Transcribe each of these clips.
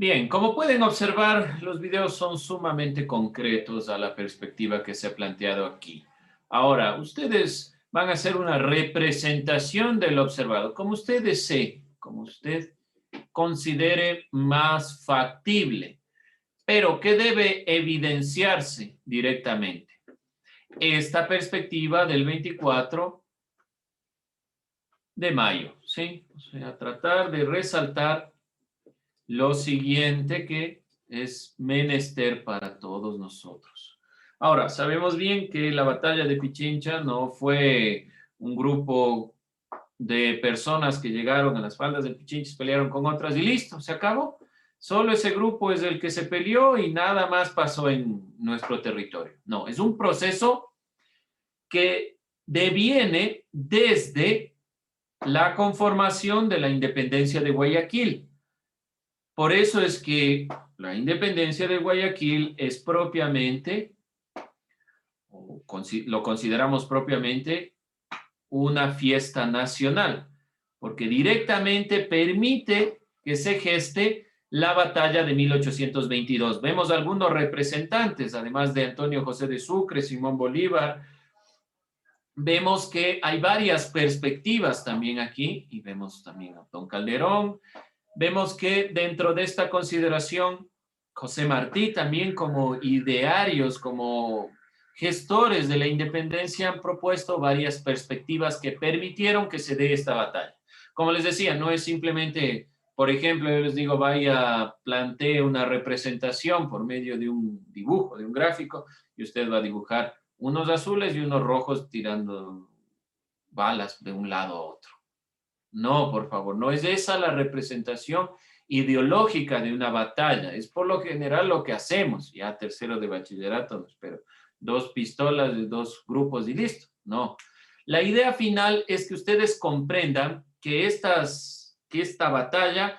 Bien, como pueden observar, los videos son sumamente concretos a la perspectiva que se ha planteado aquí. Ahora, ustedes van a hacer una representación del observado, como usted desee, como usted considere más factible, pero que debe evidenciarse directamente. Esta perspectiva del 24 de mayo, ¿sí? O sea, tratar de resaltar lo siguiente que es menester para todos nosotros. Ahora, sabemos bien que la batalla de Pichincha no fue un grupo de personas que llegaron a las faldas del Pichincha, pelearon con otras y listo, se acabó. Solo ese grupo es el que se peleó y nada más pasó en nuestro territorio. No, es un proceso que deviene desde la conformación de la independencia de Guayaquil. Por eso es que la independencia de Guayaquil es propiamente, o lo consideramos propiamente, una fiesta nacional, porque directamente permite que se geste la batalla de 1822. Vemos algunos representantes, además de Antonio José de Sucre, Simón Bolívar. Vemos que hay varias perspectivas también aquí, y vemos también a Don Calderón. Vemos que dentro de esta consideración, José Martí también como idearios, como gestores de la independencia han propuesto varias perspectivas que permitieron que se dé esta batalla. Como les decía, no es simplemente, por ejemplo, yo les digo, vaya, plantee una representación por medio de un dibujo, de un gráfico, y usted va a dibujar unos azules y unos rojos tirando balas de un lado a otro. No, por favor, no es esa la representación ideológica de una batalla. Es por lo general lo que hacemos. Ya tercero de bachillerato, pero 2 pistolas de 2 grupos y listo. No. La idea final es que ustedes comprendan que esta batalla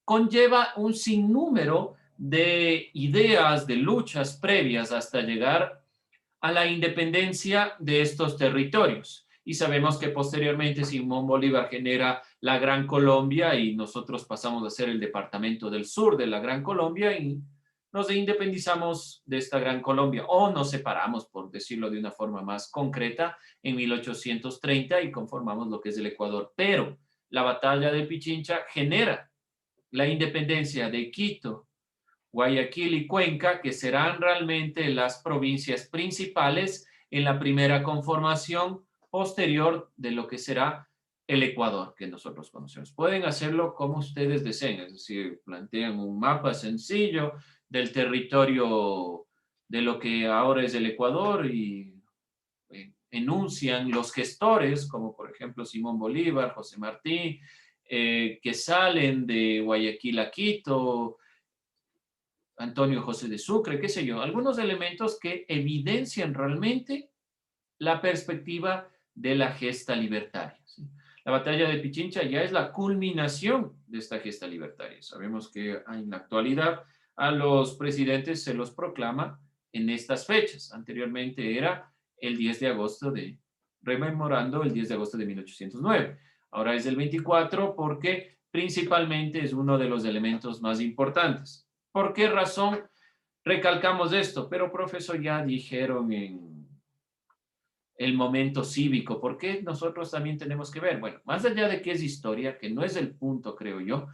conlleva un sinnúmero de ideas, de luchas previas hasta llegar a la independencia de estos territorios. Y sabemos que posteriormente Simón Bolívar genera la Gran Colombia y nosotros pasamos a ser el departamento del sur de la Gran Colombia y nos independizamos de esta Gran Colombia o nos separamos, por decirlo de una forma más concreta, en 1830 y conformamos lo que es el Ecuador. Pero la batalla de Pichincha genera la independencia de Quito, Guayaquil y Cuenca, que serán realmente las provincias principales en la primera conformación posterior de lo que será el Ecuador, que nosotros conocemos. Pueden hacerlo como ustedes deseen, es decir, plantean un mapa sencillo del territorio de lo que ahora es el Ecuador y enuncian los gestores, como por ejemplo Simón Bolívar, José Martí, que salen de Guayaquil a Quito, Antonio José de Sucre, qué sé yo, algunos elementos que evidencian realmente la perspectiva de la gesta libertaria. ¿Sí? La batalla de Pichincha ya es la culminación de esta gesta libertaria. Sabemos que en la actualidad a los presidentes se los proclama en estas fechas. Anteriormente era el 10 de agosto rememorando el 10 de agosto de 1809. Ahora es el 24 porque principalmente es uno de los elementos más importantes. ¿Por qué razón recalcamos esto? Pero, profesor, ya dijeron en el momento cívico, ¿por qué nosotros también tenemos que ver? Bueno, más allá de que es historia, que no es el punto, creo yo,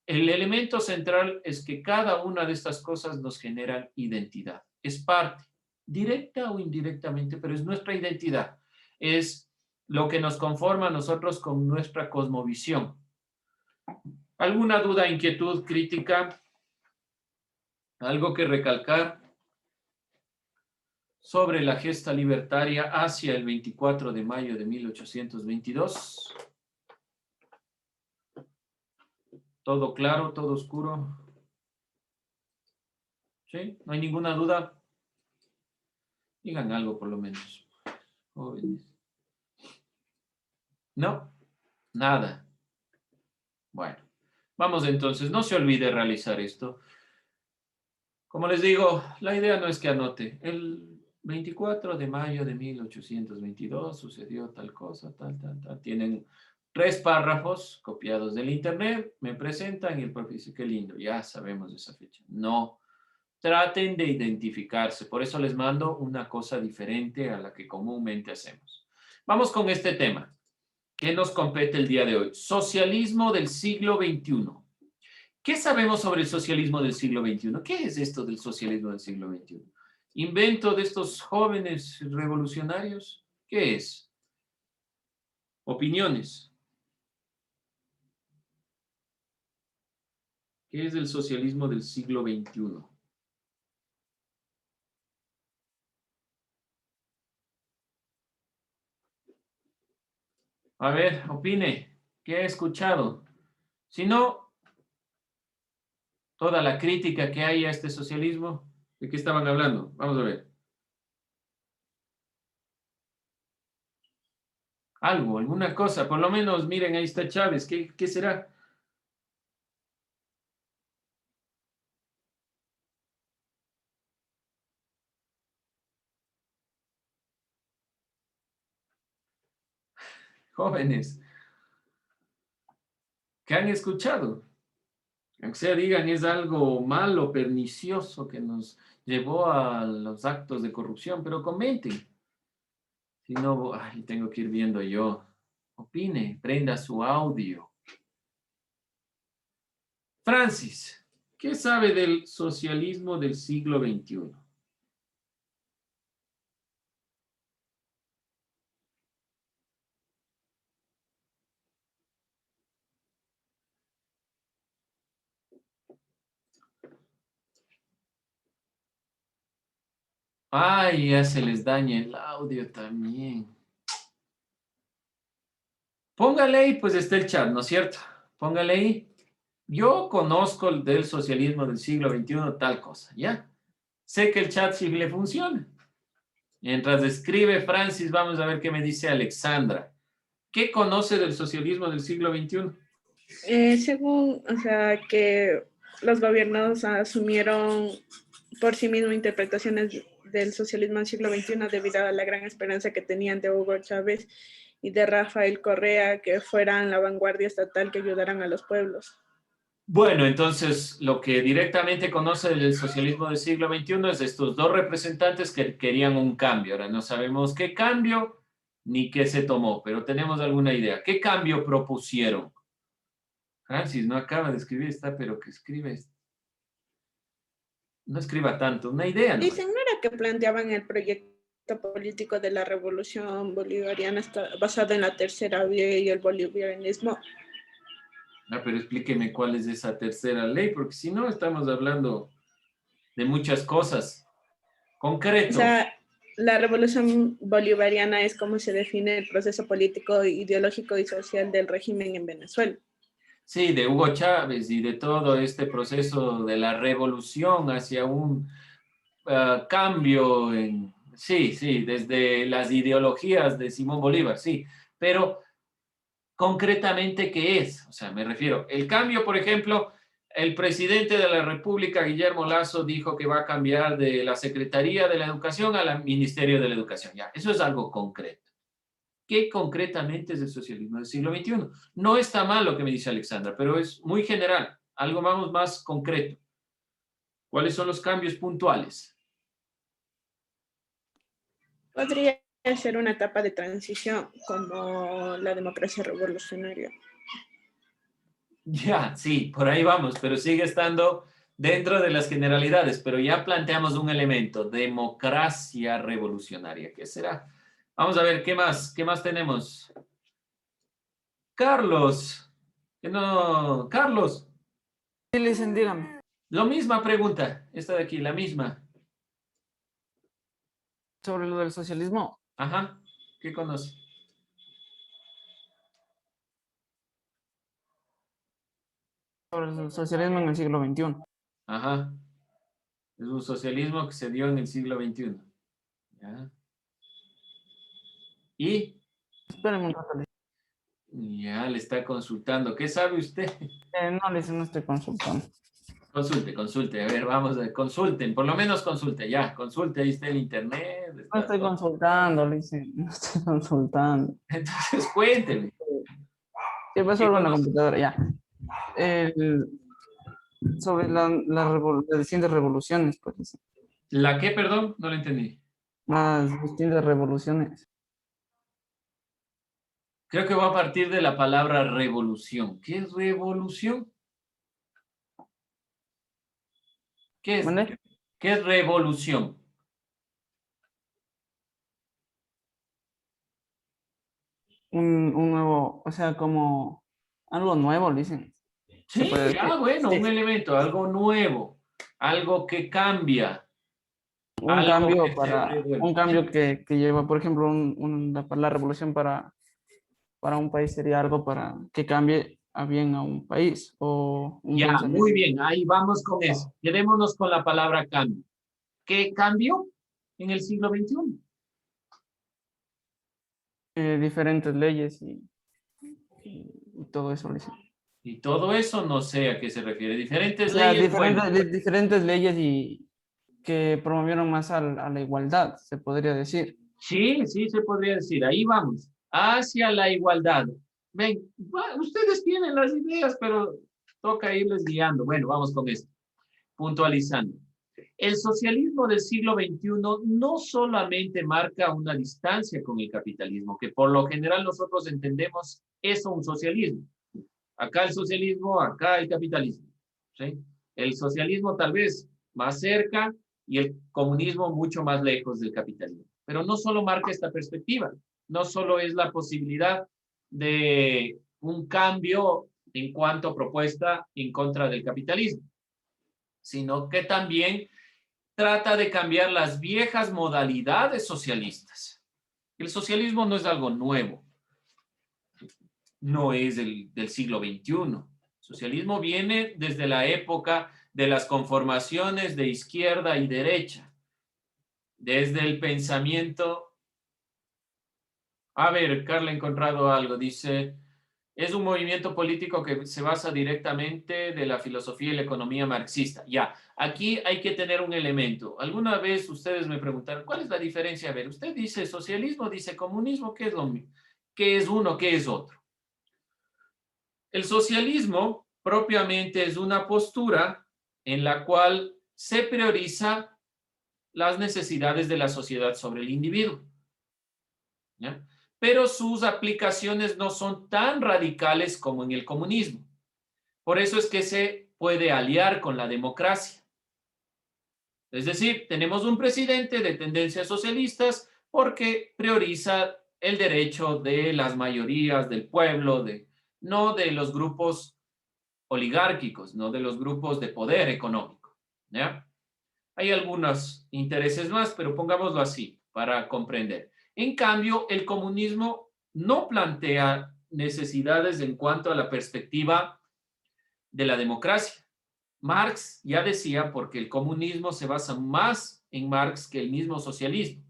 el elemento central es que cada una de estas cosas nos generan identidad. Es parte, directa o indirectamente, pero es nuestra identidad. Es lo que nos conforma a nosotros con nuestra cosmovisión. ¿Alguna duda, inquietud, crítica? ¿Algo que recalcar sobre la gesta libertaria hacia el 24 de mayo de 1822? ¿Todo claro, todo oscuro? ¿Sí? ¿No hay ninguna duda? Digan algo por lo menos, jóvenes. ¿No? Nada. Bueno, vamos entonces. No se olvide realizar esto. Como les digo, la idea no es que anote. El 24 de mayo de 1822 sucedió tal cosa, tal. Tienen 3 párrafos copiados del internet, me presentan y el profe dice, qué lindo, ya sabemos de esa fecha. No, traten de identificarse. Por eso les mando una cosa diferente a la que comúnmente hacemos. Vamos con este tema. ¿Qué nos compete el día de hoy? Socialismo del siglo XXI. ¿Qué sabemos sobre el socialismo del siglo XXI? ¿Qué es esto del socialismo del siglo XXI? ¿Invento de estos jóvenes revolucionarios? ¿Qué es? Opiniones. ¿Qué es el socialismo del siglo XXI? A ver, opine. ¿Qué he escuchado? Si no, toda la crítica que hay a este socialismo, ¿de qué estaban hablando? Vamos a ver. Algo, alguna cosa. Por lo menos, miren, ahí está Chávez. ¿Qué será? Jóvenes, ¿qué han escuchado? Aunque sea digan, es algo malo, pernicioso que nos llevó a los actos de corrupción, pero comenten. Si no, ay, tengo que ir viendo yo. Opine, prenda su audio. Francis, ¿qué sabe del socialismo del siglo XXI? Ay, ya se les daña el audio también. Póngale ahí, pues está el chat, ¿no es cierto? Póngale ahí. Yo conozco el del socialismo del siglo XXI tal cosa, ¿ya? Sé que el chat sí le funciona. Mientras escribe Francis, vamos a ver qué me dice Alexandra. ¿Qué conoce del socialismo del siglo XXI? Según, o sea, que los gobiernos asumieron por sí mismos interpretaciones del socialismo del siglo XXI debido a la gran esperanza que tenían de Hugo Chávez y de Rafael Correa, que fueran la vanguardia estatal que ayudaran a los pueblos. Bueno, entonces lo que directamente conoce del socialismo del siglo XXI es estos dos representantes que querían un cambio. Ahora no sabemos qué cambio ni qué se tomó, pero tenemos alguna idea. ¿Qué cambio propusieron? Francis no acaba de escribir, está, pero que escribe. No escriba tanto, una idea nomás. Dicen, ¿no era que planteaban el proyecto político de la revolución bolivariana basado en la tercera vía y el bolivarianismo? Ah, pero explíqueme cuál es esa tercera ley, porque si no estamos hablando de muchas cosas. O Concreto. sea, la revolución bolivariana es como se define el proceso político, ideológico y social del régimen en Venezuela. Sí, de Hugo Chávez y de todo este proceso de la revolución hacia un cambio en... Sí, sí, desde las ideologías de Simón Bolívar, sí, pero concretamente, ¿qué es? O sea, me refiero, el cambio, por ejemplo, el presidente de la República, Guillermo Lasso, dijo que va a cambiar de la Secretaría de la Educación al Ministerio de la Educación. Ya, eso es algo concreto. ¿Qué concretamente es el socialismo del siglo XXI? No está mal lo que me dice Alexandra, pero es muy general. Algo vamos más concreto. ¿Cuáles son los cambios puntuales? Podría ser una etapa de transición como la democracia revolucionaria. Ya, sí, por ahí vamos, pero sigue estando dentro de las generalidades, pero ya planteamos un elemento, democracia revolucionaria. ¿Qué será? Vamos a ver, ¿qué más tenemos? Carlos, que no, Carlos, Sí, listen, dígame. la misma pregunta, esta de aquí, la misma. Sobre lo del socialismo. Ajá, ¿qué conoce? Sobre el socialismo en el siglo XXI. Ajá, es un socialismo que se dio en el siglo XXI. ¿Ya? Y Espérenme un rato. ya le está consultando. ¿Qué sabe usted? No, listen, no estoy consultando. Consulte. A ver, vamos a consulten, por lo menos consulte, ya, consulte, ahí está el internet. No Está estoy todo. consultando, listen. No estoy consultando. Entonces, cuénteme. Sí, pues ¿Qué solo en la conoces? computadora, ya. El- sobre las distintas revoluciones, pues, dice. ¿La qué, perdón? No lo entendí. Las distintas revoluciones. Creo que va a partir de la palabra revolución. ¿Qué es revolución? ¿Qué es, ¿Vale? qué es revolución? Un nuevo, o sea, como algo nuevo, dicen. Se Sí, puede decir. bueno, un Sí, elemento, algo nuevo, algo que cambia, algo que se un revuelve. cambio Sí, que lleva, por ejemplo, la revolución para un país sería algo para que cambie a bien a un país o un ya, muy pensamiento. bien, ahí vamos con eso. Quedémonos con la palabra cambio. ¿Qué cambió en el siglo XXI? Diferentes leyes y todo eso, dicen. Y todo eso no sé a qué se refiere. O Diferentes sea, leyes, bueno, diferentes leyes y que promovieron más a la igualdad, se podría decir. sí, sí se podría decir, ahí vamos, hacia la igualdad. Ven, ustedes tienen las ideas, pero toca irles guiando. Bueno, vamos con esto, puntualizando. El socialismo del siglo XXI no solamente marca una distancia con el capitalismo, que por lo general nosotros entendemos eso un socialismo. Acá el socialismo, acá el capitalismo. ¿Sí? El socialismo tal vez más cerca y el comunismo mucho más lejos del capitalismo. Pero no solo marca esta perspectiva, no solo es la posibilidad de un cambio en cuanto a propuesta en contra del capitalismo, sino que también trata de cambiar las viejas modalidades socialistas. El socialismo no es algo nuevo, no es del siglo XXI. El socialismo viene desde la época de las conformaciones de izquierda y derecha, desde el pensamiento. A ver, Carla ha encontrado algo, dice, es un movimiento político que se basa directamente de la filosofía y la economía marxista. Ya, aquí hay que tener un elemento. Alguna vez ustedes me preguntaron, ¿cuál es la diferencia? A ver, usted dice socialismo, dice comunismo, ¿qué es lo mismo? ¿Qué es uno, qué es otro? El socialismo propiamente es una postura en la cual se prioriza las necesidades de la sociedad sobre el individuo, ¿ya? Pero sus aplicaciones no son tan radicales como en el comunismo. Por eso es que se puede aliar con la democracia. Es decir, tenemos un presidente de tendencias socialistas porque prioriza el derecho de las mayorías del pueblo, no de los grupos oligárquicos, no de los grupos de poder económico. ¿Ya? Hay algunos intereses más, pero pongámoslo así para comprender. En cambio, el comunismo no plantea necesidades en cuanto a la perspectiva de la democracia. Marx ya decía, porque el comunismo se basa más en Marx que el mismo socialismo,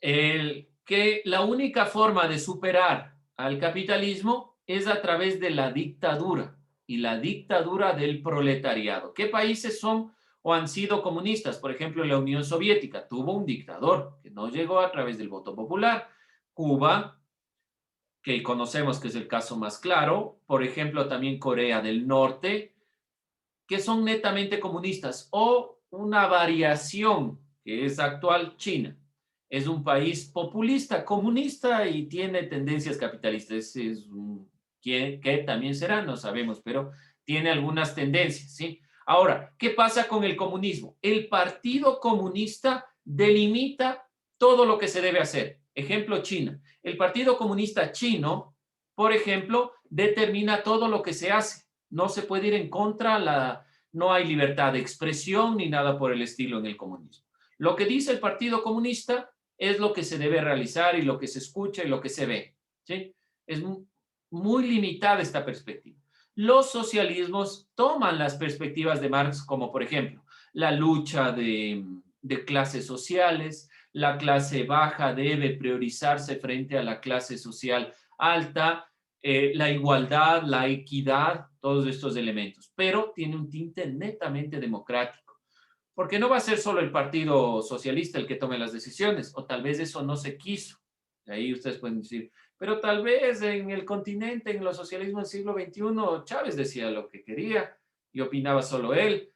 que la única forma de superar al capitalismo es a través de la dictadura y la dictadura del proletariado. ¿Qué países son o han sido comunistas? Por ejemplo, la Unión Soviética tuvo un dictador que no llegó a través del voto popular. Cuba, que conocemos que es el caso más claro. Por ejemplo, también Corea del Norte, que son netamente comunistas, o una variación que es actual, China. Es un país populista, comunista y tiene tendencias capitalistas. ¿Qué también será? No sabemos, pero tiene algunas tendencias, ¿sí? Ahora, ¿qué pasa con el comunismo? El Partido Comunista delimita todo lo que se debe hacer. Ejemplo, China. El Partido Comunista Chino, por ejemplo, determina todo lo que se hace. No se puede ir en contra, no hay libertad de expresión ni nada por el estilo en el comunismo. Lo que dice el Partido Comunista es lo que se debe realizar y lo que se escucha y lo que se ve. ¿Sí? Es muy limitada esta perspectiva. Los socialismos toman las perspectivas de Marx como, por ejemplo, la lucha de clases sociales, la clase baja debe priorizarse frente a la clase social alta, la igualdad, la equidad, todos estos elementos, pero tiene un tinte netamente democrático, porque no va a ser solo el Partido Socialista el que tome las decisiones, o tal vez eso no se quiso. Ahí ustedes pueden decir, Pero tal vez en el continente, en los socialismos del siglo XXI, Chávez decía lo que quería y opinaba solo él.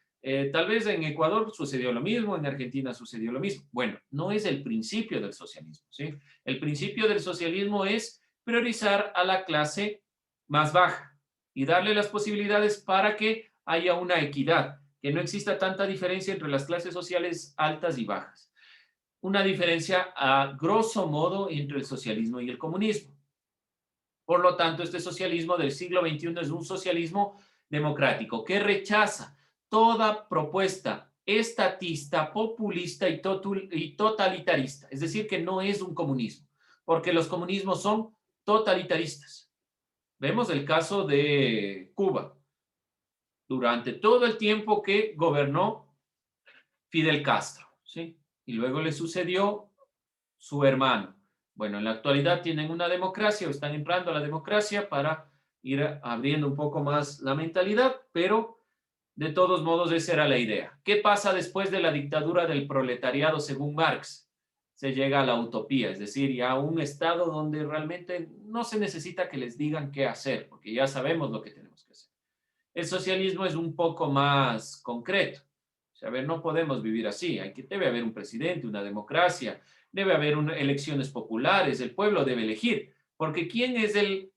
Tal vez en Ecuador sucedió lo mismo, en Argentina sucedió lo mismo. Bueno, no es el principio del socialismo, ¿sí? El principio del socialismo es priorizar a la clase más baja y darle las posibilidades para que haya una equidad, que no exista tanta diferencia entre las clases sociales altas y bajas. Una diferencia a grosso modo entre el socialismo y el comunismo. Por lo tanto, este socialismo del siglo XXI es un socialismo democrático que rechaza toda propuesta estatista, populista y totalitarista. Es decir, que no es un comunismo, porque los comunismos son totalitaristas. Vemos el caso de Cuba. Durante todo el tiempo que gobernó Fidel Castro, ¿sí? Y luego le sucedió su hermano. Bueno, en la actualidad tienen una democracia o están entrando a la democracia para ir abriendo un poco más la mentalidad, pero de todos modos esa era la idea. ¿Qué pasa después de la dictadura del proletariado según Marx? Se llega a la utopía, es decir, ya a un estado donde realmente no se necesita que les digan qué hacer, porque ya sabemos lo que tenemos que hacer. El socialismo es un poco más concreto. O sea, a ver, no podemos vivir así. Debe haber un presidente, una democracia, debe haber elecciones populares, el pueblo debe elegir, porque ¿quién es el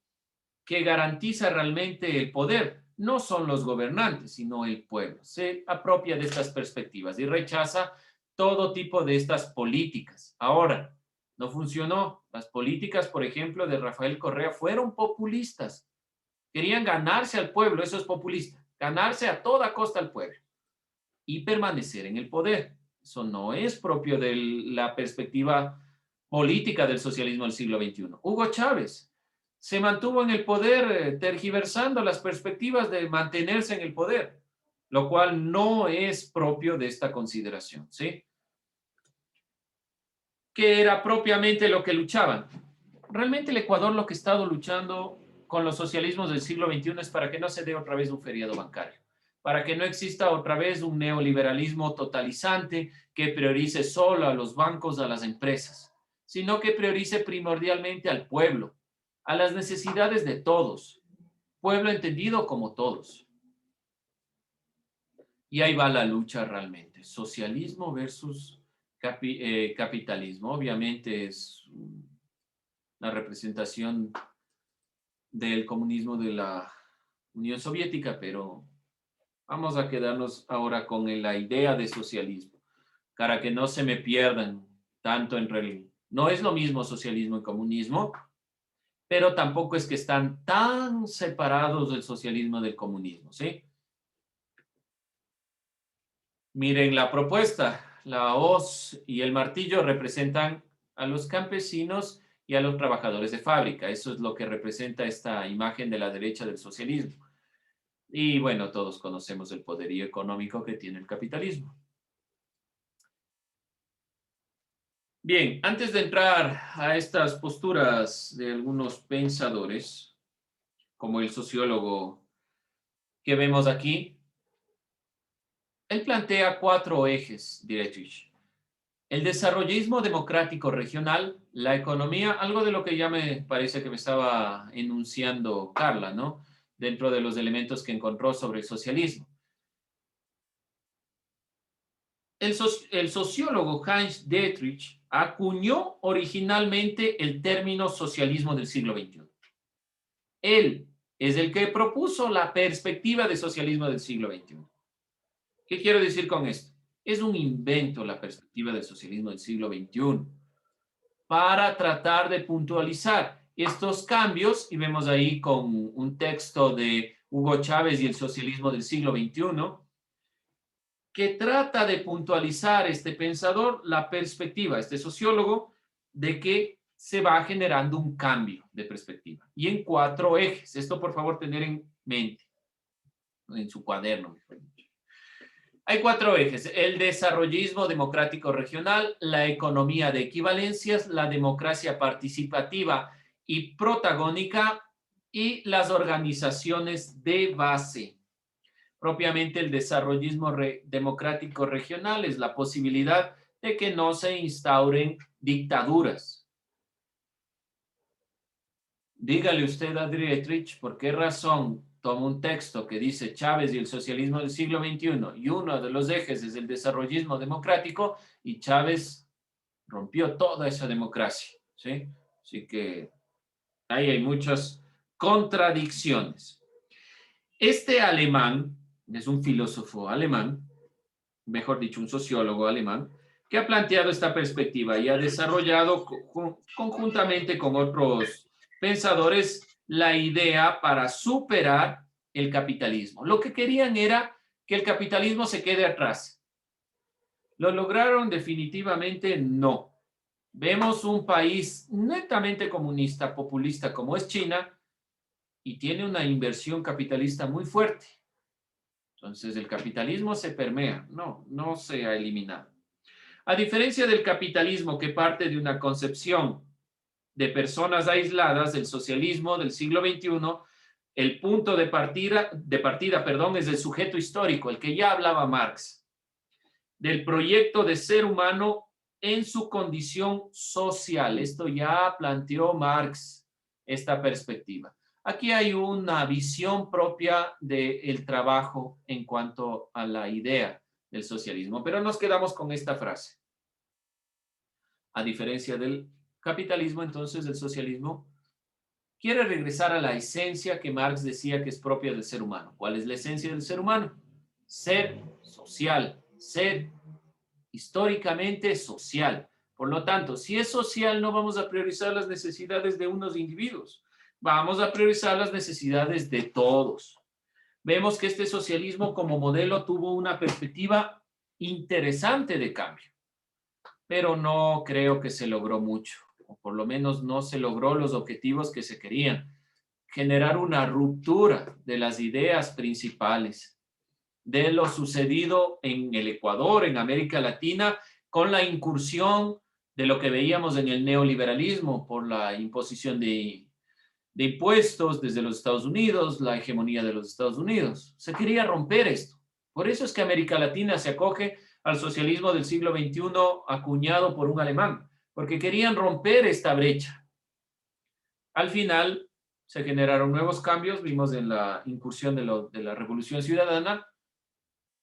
que garantiza realmente el poder? No son los gobernantes, sino el pueblo. Se apropia de estas perspectivas y rechaza todo tipo de estas políticas. Ahora, no funcionó. Las políticas, por ejemplo, de Rafael Correa fueron populistas. Querían ganarse al pueblo, eso es populista, ganarse a toda costa al pueblo y permanecer en el poder. Eso no es propio de la perspectiva política del socialismo del siglo XXI. Hugo Chávez se mantuvo en el poder tergiversando las perspectivas de mantenerse en el poder, lo cual no es propio de esta consideración, ¿sí? ¿Qué era propiamente lo que luchaban? Realmente el Ecuador lo que ha estado luchando con los socialismos del siglo XXI es para que no se dé otra vez un feriado bancario, para que no exista otra vez un neoliberalismo totalizante que priorice solo a los bancos, a las empresas, sino que priorice primordialmente al pueblo, a las necesidades de todos, pueblo entendido como todos. Y ahí va la lucha realmente, socialismo versus capitalismo. Obviamente es la representación del comunismo de la Unión Soviética, pero vamos a quedarnos ahora con la idea de socialismo, para que no se me pierdan tanto entre no es lo mismo socialismo y comunismo, pero tampoco es que están tan separados del socialismo del comunismo, ¿sí? Miren la propuesta, la hoz y el martillo representan a los campesinos y a los trabajadores de fábrica. Eso es lo que representa esta imagen de la derecha del socialismo. Y bueno, todos conocemos el poderío económico que tiene el capitalismo. Bien, antes de entrar a estas posturas de algunos pensadores, como el sociólogo que vemos aquí, él plantea 4 ejes, Dietrich. El desarrollismo democrático regional, la economía, algo de lo que ya me parece que me estaba enunciando Carla, ¿no? Dentro de los elementos que encontró sobre el socialismo. El sociólogo Heinz Dietrich acuñó originalmente el término socialismo del siglo XXI. Él es el que propuso la perspectiva de socialismo del siglo XXI. ¿Qué quiero decir con esto? Es un invento la perspectiva del socialismo del siglo XXI para tratar de puntualizar estos cambios, y vemos ahí con un texto de Hugo Chávez y el socialismo del siglo XXI, que trata de puntualizar este pensador la perspectiva, este sociólogo, de que se va generando un cambio de perspectiva. Y en 4 ejes. Esto, por favor, tener en mente, en su cuaderno, mejor dicho. Hay 4 ejes: el desarrollismo democrático regional, la economía de equivalencias, la democracia participativa y protagónica y las organizaciones de base. Propiamente el desarrollismo democrático regional es la posibilidad de que no se instauren dictaduras. dígale usted a Dietrich por qué razón toma un texto que dice Chávez y el socialismo del siglo XXI y uno de los ejes es el desarrollismo democrático y Chávez rompió toda esa democracia, ¿sí? Así que ahí hay muchas contradicciones. Este alemán, es un filósofo alemán, mejor dicho, un sociólogo alemán, que ha planteado esta perspectiva y ha desarrollado conjuntamente con otros pensadores la idea para superar el capitalismo. Lo que querían era que el capitalismo se quede atrás. ¿Lo lograron? Definitivamente no. Vemos un país netamente comunista, populista como es China, y tiene una inversión capitalista muy fuerte. Entonces el capitalismo se permea, no se ha eliminado. A diferencia del capitalismo que parte de una concepción de personas aisladas, el socialismo del siglo XXI, el punto de partida, es el sujeto histórico, el que ya hablaba Marx, del proyecto de ser humano en su condición social. Esto ya planteó Marx, esta perspectiva. Aquí hay una visión propia del trabajo en cuanto a la idea del socialismo, pero nos quedamos con esta frase. A diferencia del capitalismo, entonces el socialismo quiere regresar a la esencia que Marx decía que es propia del ser humano. ¿Cuál es la esencia del ser humano? Ser social, ser históricamente social. Por lo tanto, si es social, no vamos a priorizar las necesidades de unos individuos. Vamos a priorizar las necesidades de todos. Vemos que este socialismo como modelo tuvo una perspectiva interesante de cambio, pero no creo que se logró mucho, o por lo menos no se logró los objetivos que se querían. Generar una ruptura de las ideas principales de lo sucedido en el Ecuador, en América Latina, con la incursión de lo que veíamos en el neoliberalismo por la imposición de impuestos desde los Estados Unidos, la hegemonía de los Estados Unidos. Se quería romper esto. Por eso es que América Latina se acoge al socialismo del siglo XXI acuñado por un alemán, porque querían romper esta brecha. Al final se generaron nuevos cambios, vimos en la incursión de la Revolución Ciudadana,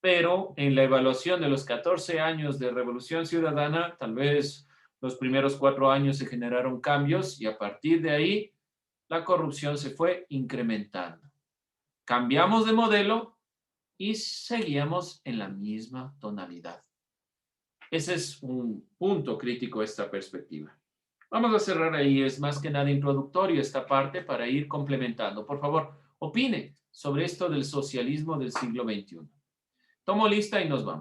pero en la evaluación de los 14 años de Revolución Ciudadana, tal vez los primeros 4 años se generaron cambios y a partir de ahí la corrupción se fue incrementando. Cambiamos de modelo y seguíamos en la misma tonalidad. Ese es un punto crítico, esta perspectiva. Vamos a cerrar ahí, es más que nada introductorio esta parte para ir complementando. Por favor, opine sobre esto del socialismo del siglo XXI. Tomo lista y nos vamos.